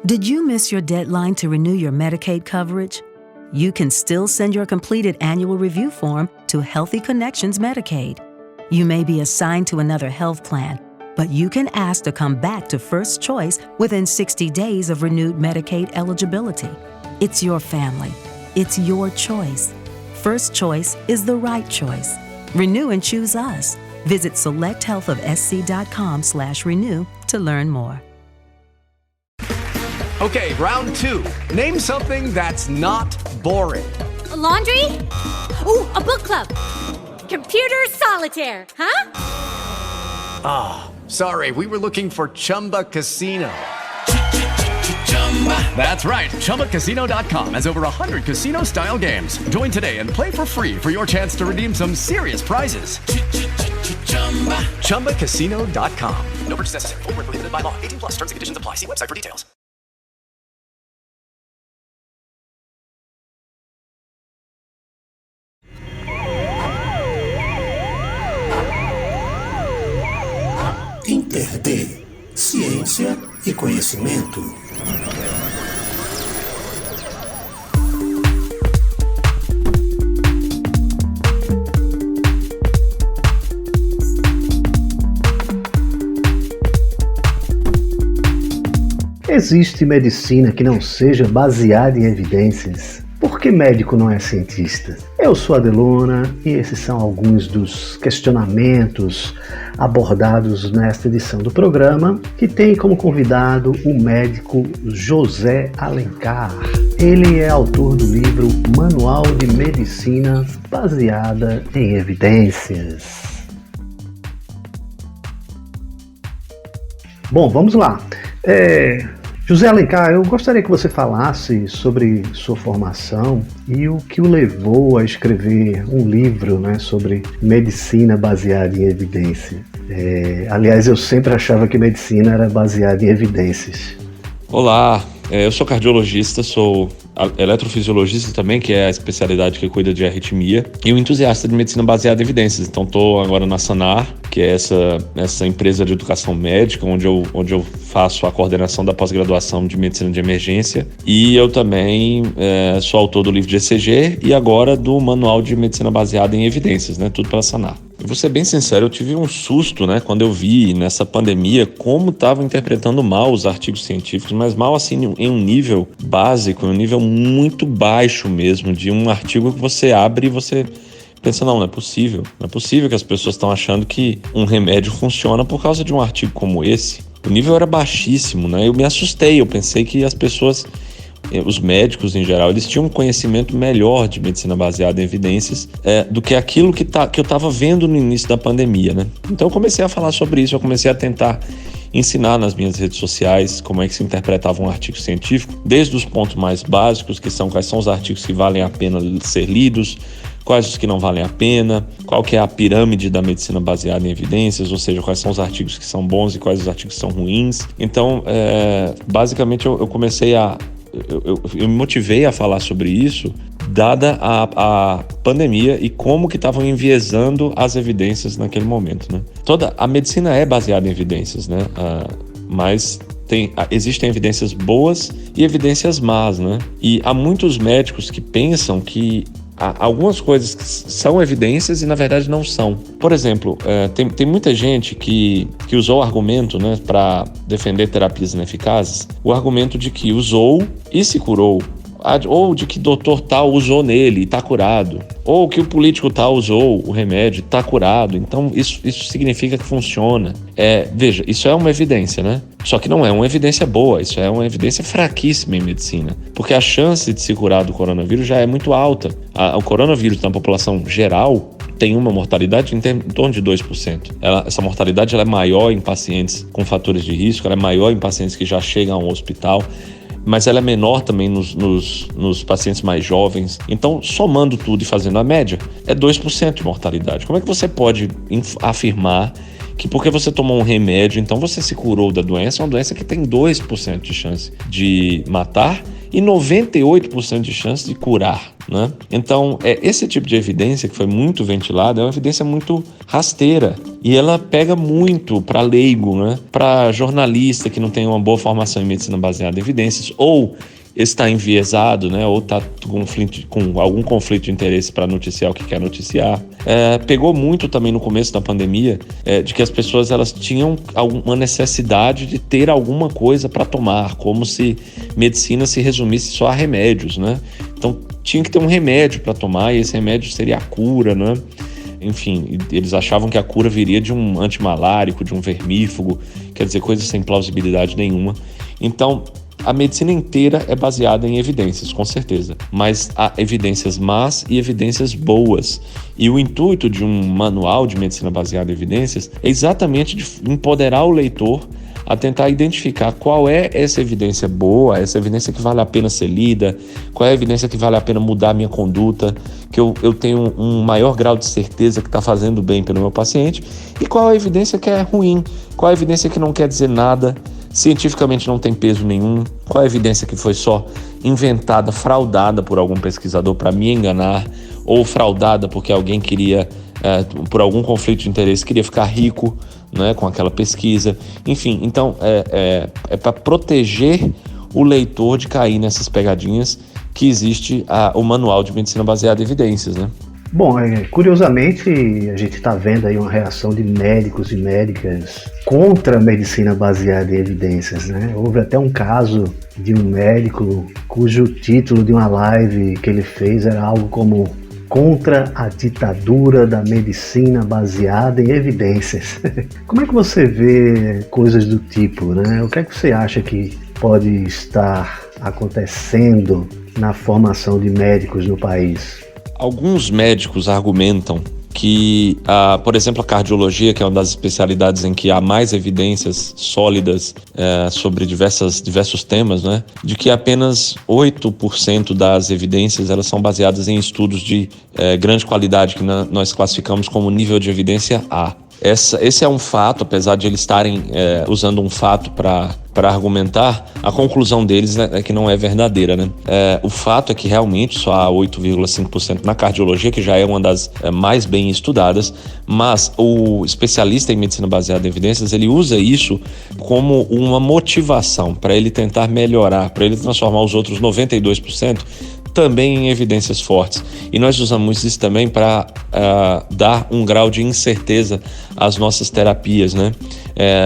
Did you miss your deadline to renew your Medicaid coverage? You can still send your completed annual review form to Healthy Connections Medicaid. You may be assigned to another health plan, but you can ask to come back to First Choice within 60 days of renewed Medicaid eligibility. It's your family. It's your choice. First Choice is the right choice. Renew and choose us. Visit selecthealthofsc.com/renew to learn more. Okay, round two. Name something that's not boring. A laundry? Ooh, a book club. Computer solitaire, huh? Sorry, we were looking for Chumba Casino. That's right. ChumbaCasino.com has over 100 casino-style games. Join today and play for free for your chance to redeem some serious prizes. ChumbaCasino.com. No purchase necessary. Void where prohibited by law. 18 plus. Terms and conditions apply. See website for details. InterD, ciência e conhecimento. Existe medicina que não seja baseada em evidências? Por que médico não é cientista? Eu sou Adelona e esses são alguns dos questionamentos abordados nesta edição do programa, que tem como convidado o médico José Alencar. Ele é autor do livro Manual de Medicina Baseada em Evidências. Bom, vamos lá. José Alencar, eu gostaria que você falasse sobre sua formação e o que o levou a escrever um livro, né, sobre medicina baseada em evidência. Aliás, eu sempre achava que medicina era baseada em evidências. Olá, eu sou cardiologista, sou eletrofisiologista também, que é a especialidade que cuida de arritmia, e um entusiasta de medicina baseada em evidências. Então estou agora na Sanar, que é essa empresa de educação médica, onde eu faço a coordenação da pós-graduação de medicina de emergência, e eu também sou autor do livro de ECG e agora do Manual de Medicina Baseada em Evidências, né? Tudo pela Sanar. Eu vou ser bem sincero, eu tive um susto, né, quando eu vi nessa pandemia como estavam interpretando mal os artigos científicos, mas mal assim em um nível básico, em um nível muito baixo mesmo, de um artigo que você abre e você pensa, não é possível que as pessoas estão achando que um remédio funciona por causa de um artigo como esse. O nível era baixíssimo, né? Eu me assustei, eu pensei que as pessoas, os médicos em geral, eles tinham um conhecimento melhor de medicina baseada em evidências do que aquilo que eu estava vendo no início da pandemia, né? Então eu comecei a falar sobre isso, eu comecei a tentar ensinar nas minhas redes sociais como é que se interpretava um artigo científico, desde os pontos mais básicos, que são quais são os artigos que valem a pena ser lidos, quais os que não valem a pena, qual que é a pirâmide da medicina baseada em evidências, ou seja, quais são os artigos que são bons e quais os artigos que são ruins. Então, basicamente, eu comecei eu me motivei a falar sobre isso, dada a pandemia e como que estavam enviesando as evidências naquele momento, né? Toda a medicina é baseada em evidências, né? Mas existem evidências boas e evidências más, né? E há muitos médicos que pensam que algumas coisas que são evidências e na verdade não são. Por exemplo, tem muita gente que usou o argumento, né, para defender terapias ineficazes, o argumento de que usou e se curou, ou de que doutor tal usou nele e está curado, ou que o político tal usou o remédio e está curado, então isso significa que funciona. Veja, isso é uma evidência, né? Só que não é uma evidência boa, isso é uma evidência fraquíssima em medicina, porque a chance de se curar do coronavírus já é muito alta. O coronavírus na população geral tem uma mortalidade em torno de 2%. Essa mortalidade ela é maior em pacientes com fatores de risco, ela é maior em pacientes que já chegam ao hospital, mas ela é menor também nos pacientes mais jovens. Então, somando tudo e fazendo a média, é 2% de mortalidade. Como é que você pode afirmar que porque você tomou um remédio, então você se curou da doença? É uma doença que tem 2% de chance de matar e 98% de chance de curar, né? Então, esse tipo de evidência que foi muito ventilada é uma evidência muito rasteira e ela pega muito para leigo, né? Para jornalista que não tem uma boa formação em medicina baseada em evidências ou está enviesado, né? Ou está com algum conflito de interesse para noticiar o que quer noticiar. Pegou muito também no começo da pandemia de que as pessoas elas tinham uma necessidade de ter alguma coisa para tomar, como se medicina se resumisse só a remédios, né? Então tinha que ter um remédio para tomar e esse remédio seria a cura, né? Enfim, eles achavam que a cura viria de um antimalárico, de um vermífugo, quer dizer, coisas sem plausibilidade nenhuma. Então, a medicina inteira é baseada em evidências, com certeza, mas há evidências más e evidências boas. E o intuito de um manual de medicina baseada em evidências é exatamente de empoderar o leitor a tentar identificar qual é essa evidência boa, essa evidência que vale a pena ser lida, qual é a evidência que vale a pena mudar a minha conduta, que eu tenho um maior grau de certeza que está fazendo bem pelo meu paciente, e qual é a evidência que é ruim, qual é a evidência que não quer dizer nada, cientificamente não tem peso nenhum, qual é a evidência que foi só inventada, fraudada por algum pesquisador para me enganar, ou fraudada porque alguém queria, por algum conflito de interesse, queria ficar rico, né, com aquela pesquisa. Enfim, então é para proteger o leitor de cair nessas pegadinhas que existe o Manual de Medicina Baseada em Evidências, né? Bom, curiosamente, a gente está vendo aí uma reação de médicos e médicas contra a medicina baseada em evidências, né? Houve até um caso de um médico cujo título de uma live que ele fez era algo como "Contra a ditadura da medicina baseada em evidências". Como é que você vê coisas do tipo, né? O que é que você acha que pode estar acontecendo na formação de médicos no país? Alguns médicos argumentam que, por exemplo, a cardiologia, que é uma das especialidades em que há mais evidências sólidas sobre diversos temas, né, de que apenas 8% das evidências elas são baseadas em estudos de grande qualidade, que nós classificamos como nível de evidência A. Esse é um fato, apesar de eles estarem usando um fato para argumentar, a conclusão deles é que não é verdadeira, né? O fato é que realmente só há 8,5% na cardiologia, que já é uma das mais bem estudadas, mas o especialista em medicina baseada em evidências, ele usa isso como uma motivação para ele tentar melhorar, para ele transformar os outros 92% também em evidências fortes. E nós usamos isso também para dar um grau de incerteza às nossas terapias, né?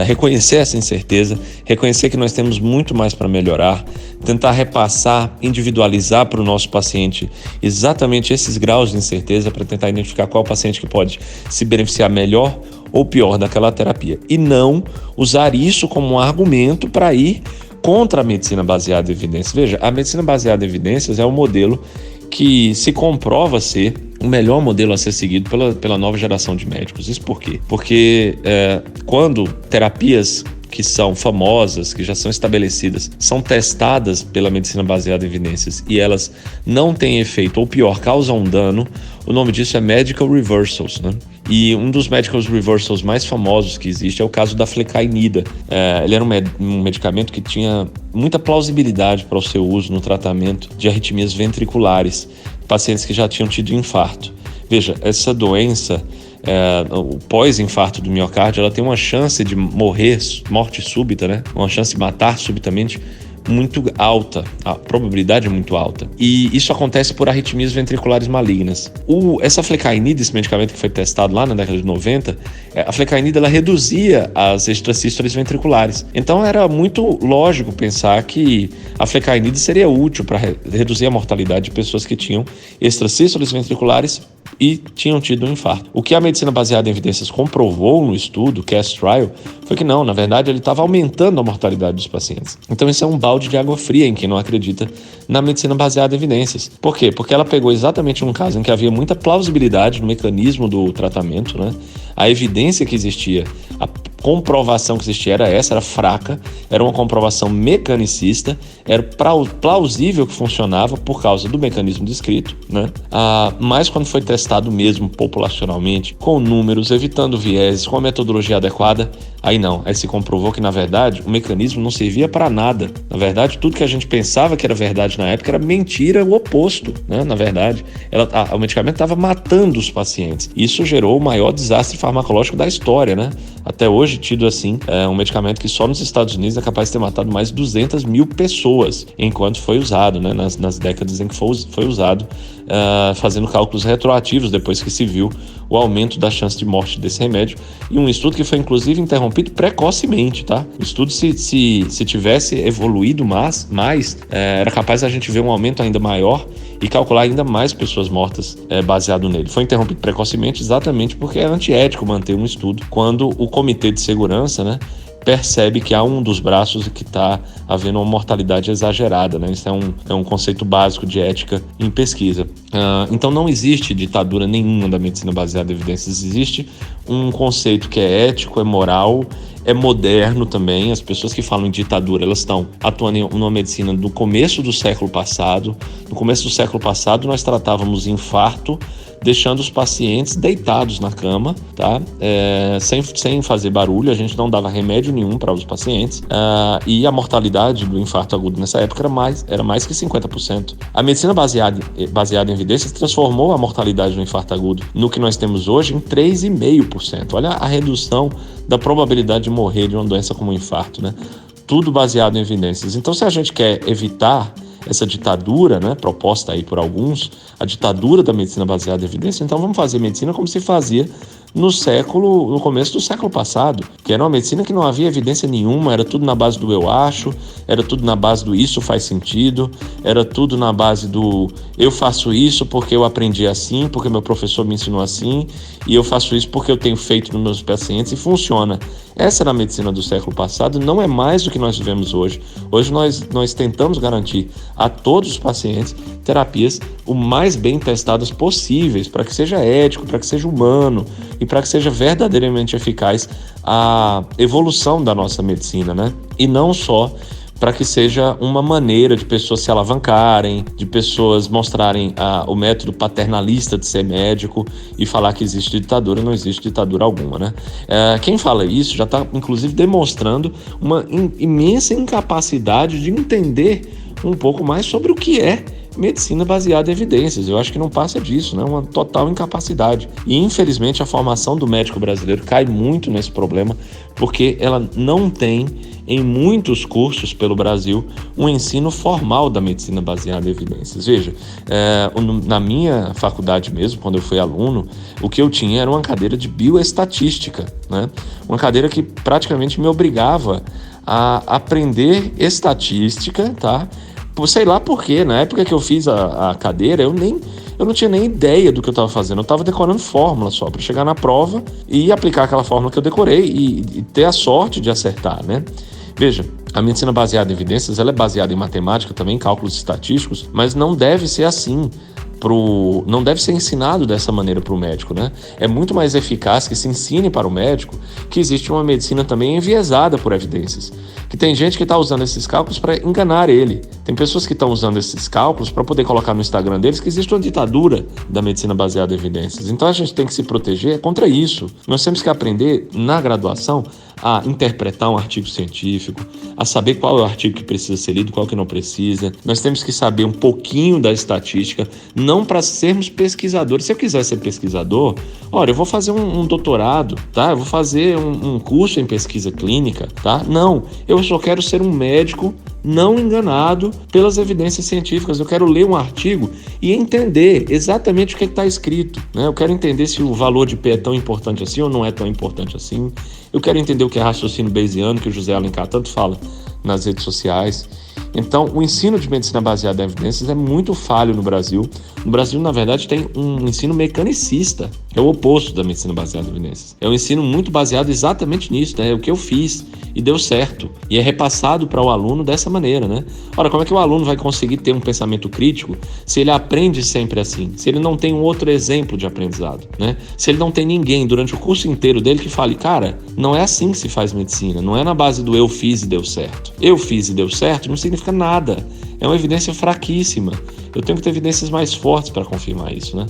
Reconhecer essa incerteza, reconhecer que nós temos muito mais para melhorar, tentar repassar, individualizar para o nosso paciente exatamente esses graus de incerteza para tentar identificar qual paciente que pode se beneficiar melhor ou pior daquela terapia. E não usar isso como um argumento para ir contra a medicina baseada em evidências. Veja, a medicina baseada em evidências é um modelo que se comprova ser o melhor modelo a ser seguido pela nova geração de médicos. Isso por quê? Porque quando terapias que são famosas, que já são estabelecidas, são testadas pela medicina baseada em evidências e elas não têm efeito, ou pior, causam dano, o nome disso é medical reversals, né? E um dos medical reversals mais famosos que existe é o caso da flecainida. Ele era um medicamento que tinha muita plausibilidade para o seu uso no tratamento de arritmias ventriculares, pacientes que já tinham tido infarto. Veja, essa doença, o pós-infarto do miocárdio, ela tem uma chance de morte súbita, né? Uma chance de matar subitamente muito alta, a probabilidade é muito alta. E isso acontece por arritmias ventriculares malignas. Essa flecainida, esse medicamento que foi testado lá na década de 90, a flecainida ela reduzia as extrasístoles ventriculares. Então era muito lógico pensar que a flecainida seria útil para reduzir a mortalidade de pessoas que tinham extrasístoles ventriculares e tinham tido um infarto. O que a medicina baseada em evidências comprovou no estudo, CAST Trial, foi que não, na verdade ele estava aumentando a mortalidade dos pacientes. Então isso é um balde de água fria em quem não acredita na medicina baseada em evidências. Por quê? Porque ela pegou exatamente um caso em que havia muita plausibilidade no mecanismo do tratamento, né? A evidência que existia comprovação que existia era essa, era fraca, era uma comprovação mecanicista, era plausível que funcionava por causa do mecanismo descrito, né? Mas quando foi testado mesmo populacionalmente, com números, evitando vieses, com a metodologia adequada, aí se comprovou que, na verdade, o mecanismo não servia para nada. Na verdade, tudo que a gente pensava que era verdade na época era mentira, o oposto, né? Na verdade, o medicamento estava matando os pacientes. Isso gerou o maior desastre farmacológico da história, né? Até hoje, tido assim, um medicamento que só nos Estados Unidos é capaz de ter matado mais de 200 mil pessoas enquanto foi usado, né? Nas décadas em que foi usado, fazendo cálculos retroativos depois que se viu o aumento da chance de morte desse remédio, e um estudo que foi inclusive interrompido precocemente, tá? O estudo, se tivesse evoluído mais, era capaz a gente ver um aumento ainda maior e calcular ainda mais pessoas mortas baseado nele. Foi interrompido precocemente exatamente porque é antiético manter um estudo quando o Comitê de Segurança, né, percebe que há um dos braços que está havendo uma mortalidade exagerada, né? Isso é um conceito básico de ética em pesquisa. Então não existe ditadura nenhuma da medicina baseada em evidências. Existe um conceito que é ético, é moral, é moderno também. As pessoas que falam em ditadura, elas estão atuando em uma medicina do começo do século passado. No começo do século passado, nós tratávamos infarto deixando os pacientes deitados na cama, tá? Sem fazer barulho, a gente não dava remédio nenhum para os pacientes, e a mortalidade do infarto agudo nessa época era mais que 50%. A medicina baseada em evidências transformou a mortalidade do infarto agudo no que nós temos hoje em 3,5%. Olha a redução da probabilidade de morrer de uma doença como o infarto, né? Tudo baseado em evidências. Então, se a gente quer evitar essa ditadura, né, proposta aí por alguns, a ditadura da medicina baseada em evidência, então vamos fazer medicina como se fazia no começo do século passado, que era uma medicina que não havia evidência nenhuma, era tudo na base do eu acho, era tudo na base do isso faz sentido, era tudo na base do eu faço isso porque eu aprendi assim, porque meu professor me ensinou assim, e eu faço isso porque eu tenho feito nos meus pacientes e funciona. Essa era a medicina do século passado, não é mais do que nós vivemos hoje. Hoje nós tentamos garantir a todos os pacientes terapias o mais bem testadas possíveis, para que seja ético, para que seja humano e para que seja verdadeiramente eficaz a evolução da nossa medicina, né? E não só para que seja uma maneira de pessoas se alavancarem, de pessoas mostrarem o método paternalista de ser médico e falar que existe ditadura. Não existe ditadura alguma, né? Quem fala isso já está, inclusive, demonstrando uma imensa incapacidade de entender um pouco mais sobre o que é medicina baseada em evidências. Eu acho que não passa disso, né? Uma total incapacidade. E, infelizmente, a formação do médico brasileiro cai muito nesse problema, porque ela não tem, em muitos cursos pelo Brasil, um ensino formal da medicina baseada em evidências. Veja, na minha faculdade mesmo, quando eu fui aluno, o que eu tinha era uma cadeira de bioestatística, né? Uma cadeira que praticamente me obrigava a aprender estatística, tá? Sei lá por quê. Na época que eu fiz a cadeira, eu não tinha nem ideia do que eu estava fazendo. Eu estava decorando fórmula só para chegar na prova e aplicar aquela fórmula que eu decorei e ter a sorte de acertar, né? Veja, a medicina baseada em evidências, ela é baseada em matemática também, cálculos estatísticos, mas não deve ser assim. Não deve ser ensinado dessa maneira para o médico, né? É muito mais eficaz que se ensine para o médico que existe uma medicina também enviesada por evidências, que tem gente que está usando esses cálculos para enganar ele. Tem pessoas que estão usando esses cálculos para poder colocar no Instagram deles que existe uma ditadura da medicina baseada em evidências. Então a gente tem que se proteger contra isso. Nós temos que aprender na graduação a interpretar um artigo científico, a saber qual é o artigo que precisa ser lido, qual que não precisa. Nós temos que saber um pouquinho da estatística, não para sermos pesquisadores. Se eu quiser ser pesquisador, olha, eu vou fazer um doutorado, tá? Eu vou fazer um curso em pesquisa clínica, tá? Não, eu só quero ser um médico não enganado pelas evidências científicas. Eu quero ler um artigo e entender exatamente o que está escrito, né? Eu quero entender se o valor de P é tão importante assim ou não é tão importante assim. Eu quero entender o que é raciocínio bayesiano, que o José Alencar tanto fala nas redes sociais. Então, o ensino de medicina baseada em evidências é muito falho no Brasil. No Brasil, na verdade, tem um ensino mecanicista. É o oposto da medicina baseada em evidências. É um ensino muito baseado exatamente nisso, né? É o que eu fiz e deu certo. E é repassado para o aluno dessa maneira, né? Ora, como é que o aluno vai conseguir ter um pensamento crítico se ele aprende sempre assim? Se ele não tem um outro exemplo de aprendizado, né? Se ele não tem ninguém durante o curso inteiro dele que fale, cara, não é assim que se faz medicina, não é na base do eu fiz e deu certo. Eu fiz e deu certo não significa nada. É uma evidência fraquíssima. Eu tenho que ter evidências mais fortes para confirmar isso, né?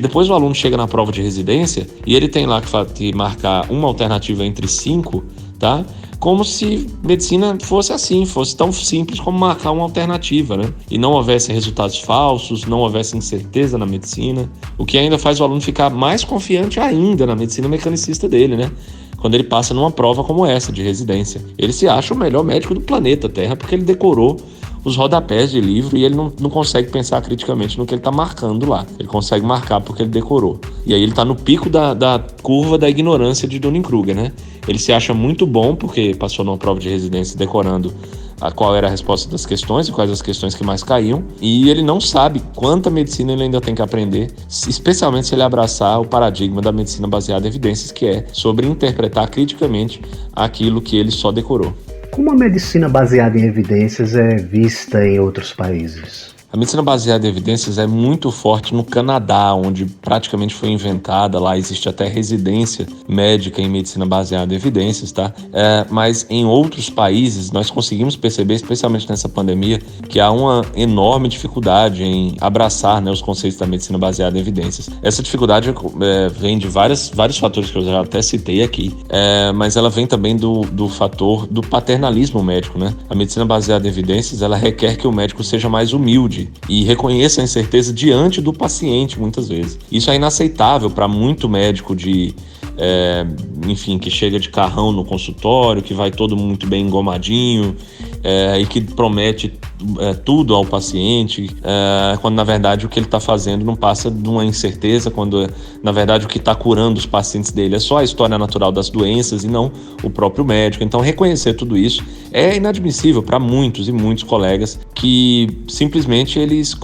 Depois o aluno chega na prova de residência e ele tem lá que marcar uma alternativa entre 5, tá? Como se medicina fosse assim, fosse tão simples como marcar uma alternativa, né? E não houvesse resultados falsos, não houvesse incerteza na medicina, o que ainda faz o aluno ficar mais confiante ainda na medicina mecanicista dele, né? Quando ele passa numa prova como essa, de residência. Ele se acha o melhor médico do planeta Terra porque ele decorou os rodapés de livro e ele não consegue pensar criticamente no que ele está marcando lá. Ele consegue marcar porque ele decorou. E aí ele está no pico da curva da ignorância de Dunning-Kruger, né? Ele se acha muito bom porque passou numa prova de residência decorando qual era a resposta das questões e quais as questões que mais caíam, e ele não sabe quanta medicina ele ainda tem que aprender, especialmente se ele abraçar o paradigma da medicina baseada em evidências, que é sobre interpretar criticamente aquilo que ele só decorou. Como a medicina baseada em evidências é vista em outros países? A medicina baseada em evidências é muito forte no Canadá, onde praticamente foi inventada, lá existe até residência médica em medicina baseada em evidências, tá? Mas em outros países nós conseguimos perceber, especialmente nessa pandemia, que há uma enorme dificuldade em abraçar, né, os conceitos da medicina baseada em evidências. Essa dificuldade vem de vários fatores que eu já até citei aqui, mas ela vem também do fator do paternalismo médico, né? A medicina baseada em evidências, ela requer que o médico seja mais humilde e reconheça a incerteza diante do paciente, muitas vezes. Isso é inaceitável para muito médico que chega de carrão no consultório, que vai todo muito bem engomadinho e que promete tudo ao paciente, quando na verdade o que ele está fazendo não passa de uma incerteza, quando na verdade o que está curando os pacientes dele é só a história natural das doenças e não o próprio médico. Então reconhecer tudo isso é inadmissível para muitos e muitos colegas que simplesmente eles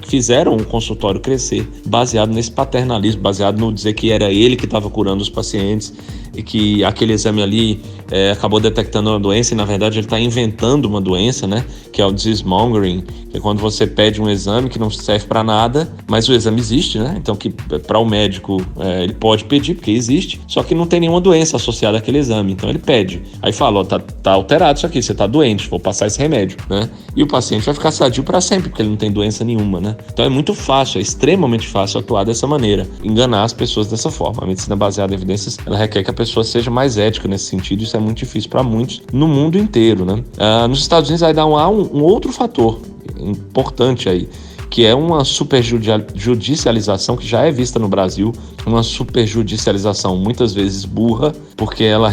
fizeram o consultório crescer baseado nesse paternalismo, baseado no dizer que era ele que estava curando os pacientes e que aquele exame ali acabou detectando uma doença e na verdade ele está inventando uma doença, né? Que é o disease mongering, que é quando você pede um exame que não serve para nada, mas o exame existe, né? Então que para o médico ele pode pedir porque existe, só que não tem nenhuma doença associada àquele exame, então ele pede. Aí fala, tá alterado isso aqui, você tá doente, vou passar esse remédio, né? E o paciente vai ficar sadio para sempre porque ele não tem doença nenhuma, né? Então é muito fácil, é extremamente fácil atuar dessa maneira, enganar as pessoas dessa forma. A medicina baseada em evidências, ela requer que a pessoa seja mais ética nesse sentido, isso é muito difícil para muitos no mundo inteiro, né? Nos Estados Unidos ainda há um outro fator importante aí, que é uma superjudicialização que já é vista no Brasil, uma superjudicialização muitas vezes burra, porque ela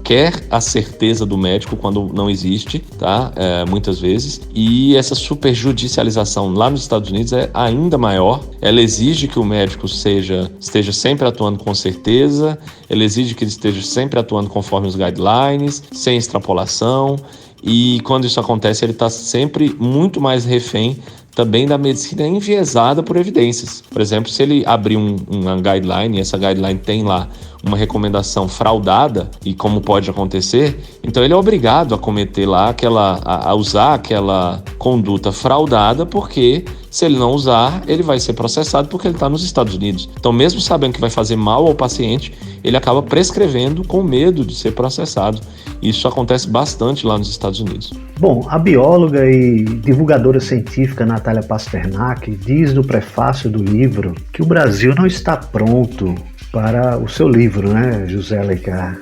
quer a certeza do médico quando não existe, tá? Muitas vezes, e essa superjudicialização lá nos Estados Unidos é ainda maior. Ela exige que o médico esteja sempre atuando com certeza, ela exige que ele esteja sempre atuando conforme os guidelines, sem extrapolação, e quando isso acontece ele está sempre muito mais refém também da medicina enviesada por evidências. Por exemplo, se ele abrir uma guideline e essa guideline tem lá uma recomendação fraudada, e como pode acontecer, então ele é obrigado a cometer lá a usar aquela conduta fraudada, porque se ele não usar, ele vai ser processado porque ele está nos Estados Unidos. Então, mesmo sabendo que vai fazer mal ao paciente, ele acaba prescrevendo com medo de ser processado. Isso acontece bastante lá nos Estados Unidos. Bom, a bióloga e divulgadora científica Natália Pasternak diz no prefácio do livro que o Brasil não está pronto para o seu livro, né, José Alencar?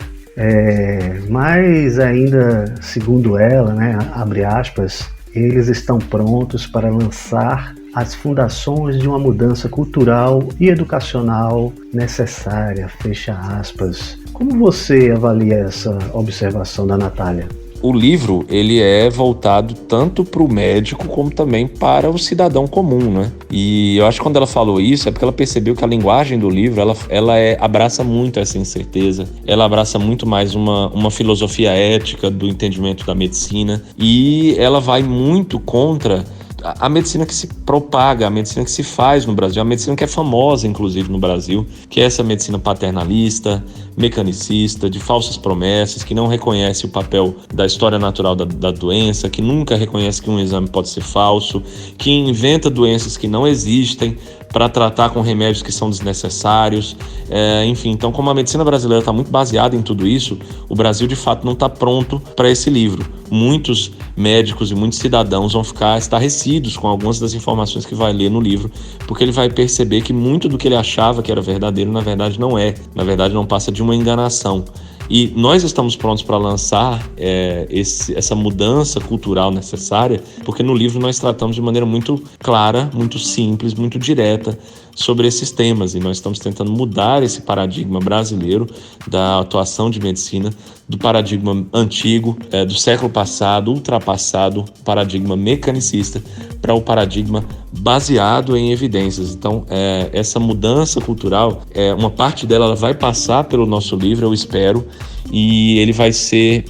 Mas ainda, segundo ela, né, abre aspas, eles estão prontos para lançar as fundações de uma mudança cultural e educacional necessária, fecha aspas. Como você avalia essa observação da Natália? O livro, ele é voltado tanto para o médico como também para o cidadão comum, né? E eu acho que quando ela falou isso é porque ela percebeu que a linguagem do livro, ela abraça muito essa incerteza, ela abraça muito mais uma filosofia ética do entendimento da medicina, e ela vai muito contra a medicina que se propaga, a medicina que se faz no Brasil, a medicina que é famosa, inclusive, no Brasil, que é essa medicina paternalista, mecanicista, de falsas promessas, que não reconhece o papel da história natural da doença, que nunca reconhece que um exame pode ser falso, que inventa doenças que não existem para tratar com remédios que são desnecessários. Enfim, então, como a medicina brasileira está muito baseada em tudo isso, o Brasil, de fato, não está pronto para esse livro. Muitos médicos e muitos cidadãos vão ficar estarrecidos com algumas das informações que vai ler no livro, porque ele vai perceber que muito do que ele achava que era verdadeiro, na verdade, não é. Na verdade, não passa de uma enganação. E nós estamos prontos para lançar essa mudança cultural necessária, porque no livro nós tratamos de maneira muito clara, muito simples, muito direta sobre esses temas, e nós estamos tentando mudar esse paradigma brasileiro da atuação de medicina, do paradigma antigo, do século passado, ultrapassado, paradigma mecanicista, para o paradigma baseado em evidências. Então, essa mudança cultural, uma parte dela ela vai passar pelo nosso livro, eu espero, e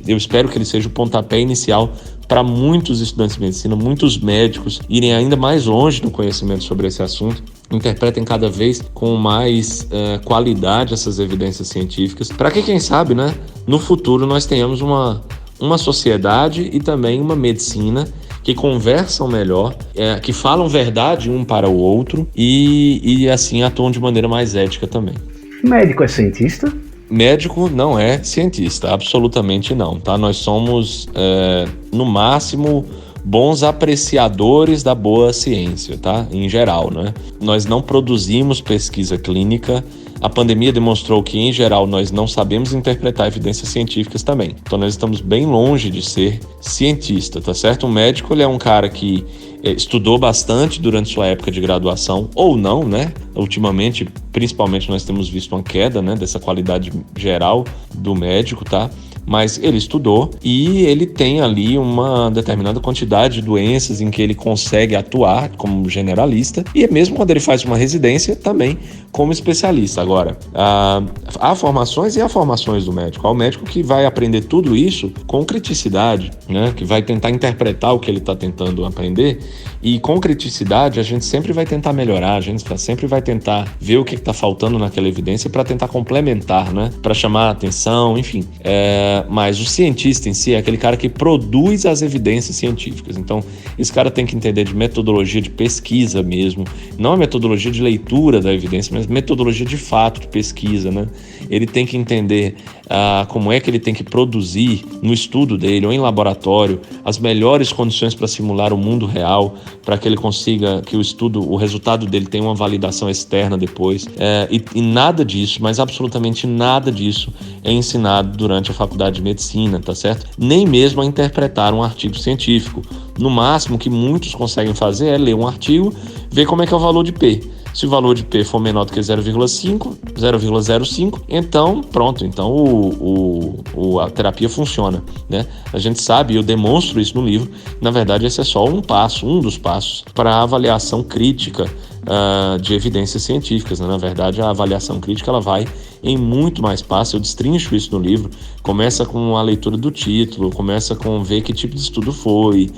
eu espero que ele seja o pontapé inicial para muitos estudantes de medicina, muitos médicos irem ainda mais longe no conhecimento sobre esse assunto, interpretem cada vez com mais qualidade essas evidências científicas, para que, quem sabe, né, no futuro nós tenhamos uma sociedade e também uma medicina que conversam melhor, que falam verdade um para o outro e assim atuam de maneira mais ética também. Médico é cientista? Médico não é cientista, absolutamente não, tá? Nós somos, no máximo, bons apreciadores da boa ciência, tá? Em geral, né? Nós não produzimos pesquisa clínica. A pandemia demonstrou que, em geral, nós não sabemos interpretar evidências científicas também. Então, nós estamos bem longe de ser cientista, tá certo? Um médico, ele é um cara que estudou bastante durante sua época de graduação, ou não, né? Ultimamente, principalmente, nós temos visto uma queda, né, dessa qualidade geral do médico, tá? Mas ele estudou e ele tem ali uma determinada quantidade de doenças em que ele consegue atuar como generalista, e mesmo quando ele faz uma residência também como especialista. Agora, há formações e há formações do médico. Há o médico que vai aprender tudo isso com criticidade, né? Que vai tentar interpretar o que ele está tentando aprender, e com criticidade a gente sempre vai tentar melhorar, a gente sempre vai tentar ver o que está faltando naquela evidência para tentar complementar, né? Para chamar a atenção, enfim. Mas o cientista em si é aquele cara que produz as evidências científicas. Então, esse cara tem que entender de metodologia de pesquisa mesmo, não a metodologia de leitura da evidência, mas metodologia de fato, de pesquisa, né? Ele tem que entender como é que ele tem que produzir no estudo dele ou em laboratório as melhores condições para simular o mundo real, para que ele consiga que o resultado dele tenha uma validação externa depois. E nada disso, mas absolutamente nada disso é ensinado durante a faculdade de medicina, tá certo? Nem mesmo a interpretar um artigo científico. No máximo que muitos conseguem fazer é ler um artigo, ver como é que é o valor de P. Se o valor de P for menor do que 0,5, 0,05, então pronto, então a terapia funciona, né? A gente sabe, eu demonstro isso no livro, na verdade esse é só um dos passos para a avaliação crítica de evidências científicas, né? Na verdade, a avaliação crítica ela vai em muito mais passos. Eu destrincho isso no livro. Começa com a leitura do título, começa com ver que tipo de estudo foi,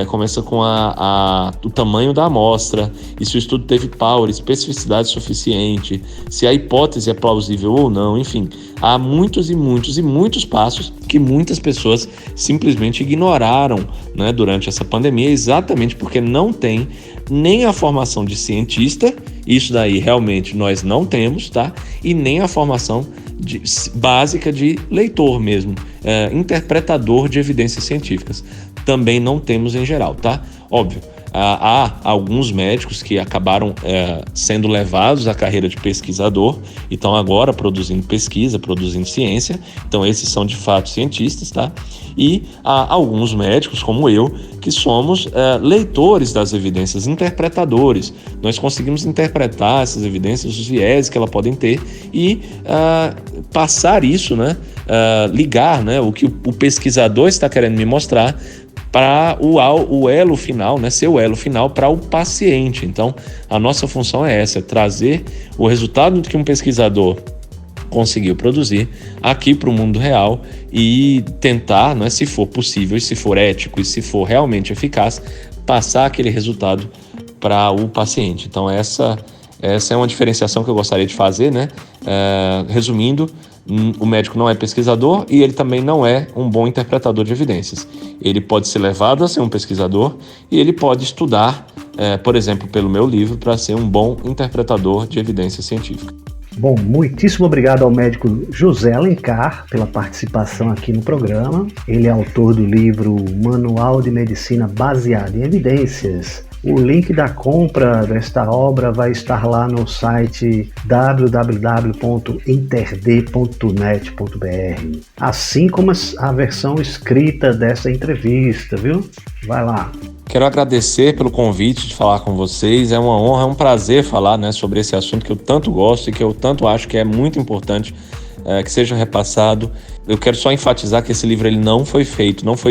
começa com o tamanho da amostra, e se o estudo teve power, especificidade suficiente, se a hipótese é plausível ou não, enfim. Há muitos e muitos e muitos passos que muitas pessoas simplesmente ignoraram, né, durante essa pandemia, exatamente porque não tem nem a formação de cientista, isso daí realmente nós não temos, tá? E nem a formação básica de leitor mesmo, interpretador de evidências científicas. Também não temos em geral, tá? Óbvio, há alguns médicos que acabaram sendo levados à carreira de pesquisador e estão agora produzindo pesquisa, produzindo ciência. Então esses são de fato cientistas, tá? E há alguns médicos, como eu, que somos leitores das evidências, interpretadores. Nós conseguimos interpretar essas evidências, os viés que elas podem ter e passar isso, né? Ligar, né? O que o pesquisador está querendo me mostrar para o elo final, né, ser o elo final para o paciente. Então, a nossa função é essa, é trazer o resultado que um pesquisador conseguiu produzir aqui para o mundo real e tentar, né, se for possível, e se for ético e se for realmente eficaz, passar aquele resultado para o paciente. Então essa é uma diferenciação que eu gostaria de fazer, né? Resumindo, o médico não é pesquisador e ele também não é um bom interpretador de evidências. Ele pode ser levado a ser um pesquisador e ele pode estudar, por exemplo, pelo meu livro, para ser um bom interpretador de evidência científica. Bom, muitíssimo obrigado ao médico José Alencar pela participação aqui no programa. Ele é autor do livro Manual de Medicina Baseada em Evidências. O link da compra desta obra vai estar lá no site www.interd.net.br, assim como a versão escrita dessa entrevista, viu? Vai lá. Quero agradecer pelo convite de falar com vocês. É uma honra, é um prazer falar, né, sobre esse assunto que eu tanto gosto e que eu tanto acho que é muito importante que seja repassado. Eu quero só enfatizar que esse livro ele não foi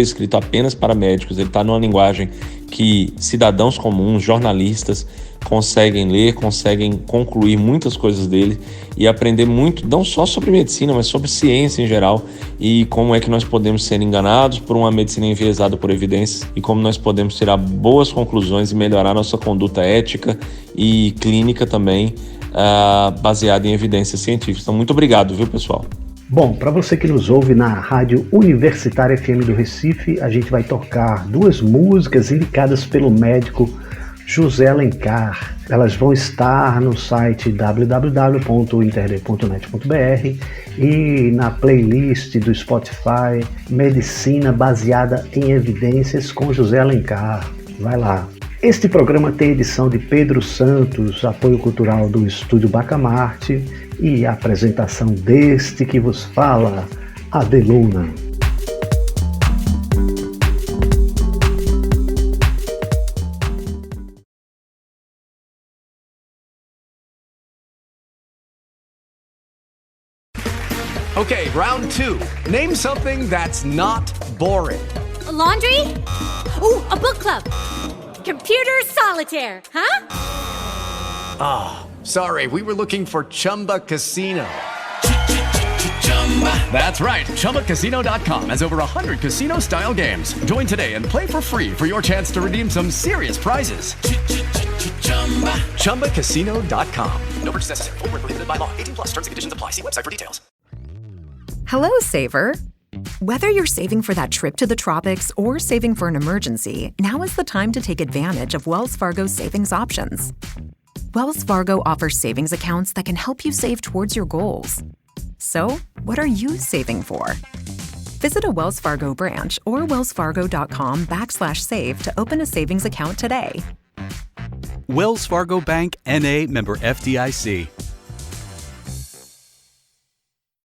escrito apenas para médicos. Ele está numa linguagem que cidadãos comuns, jornalistas, conseguem ler, conseguem concluir muitas coisas dele e aprender muito, não só sobre medicina, mas sobre ciência em geral e como é que nós podemos ser enganados por uma medicina enviesada por evidências e como nós podemos tirar boas conclusões e melhorar nossa conduta ética e clínica também, baseada em evidências científicas. Então, muito obrigado, viu, pessoal? Bom, para você que nos ouve na Rádio Universitária FM do Recife, a gente vai tocar 2 músicas indicadas pelo médico José Alencar. Elas vão estar no site www.interd.net.br e na playlist do Spotify Medicina Baseada em Evidências com José Alencar. Vai lá. Este programa tem edição de Pedro Santos, apoio cultural do Estúdio Bacamarte e a apresentação deste que vos fala, Adeluna. Okay, round 2. Name something that's not boring. A laundry? Ooh, a book club. Computer solitaire, huh? Sorry, we were looking for Chumba Casino. That's right. ChumbaCasino.com has over 100 casino-style games. Join today and play for free for your chance to redeem some serious prizes. ChumbaCasino.com. No purchase necessary. Void where prohibited by law. 18+ terms and conditions apply. See website for details. Hello, saver. Whether you're saving for that trip to the tropics or saving for an emergency, now is the time to take advantage of Wells Fargo's savings options. Wells Fargo offers savings accounts that can help you save towards your goals. So, what are you saving for? Visit a Wells Fargo branch or wellsfargo.com/save to open a savings account today. Wells Fargo Bank, N.A., member FDIC.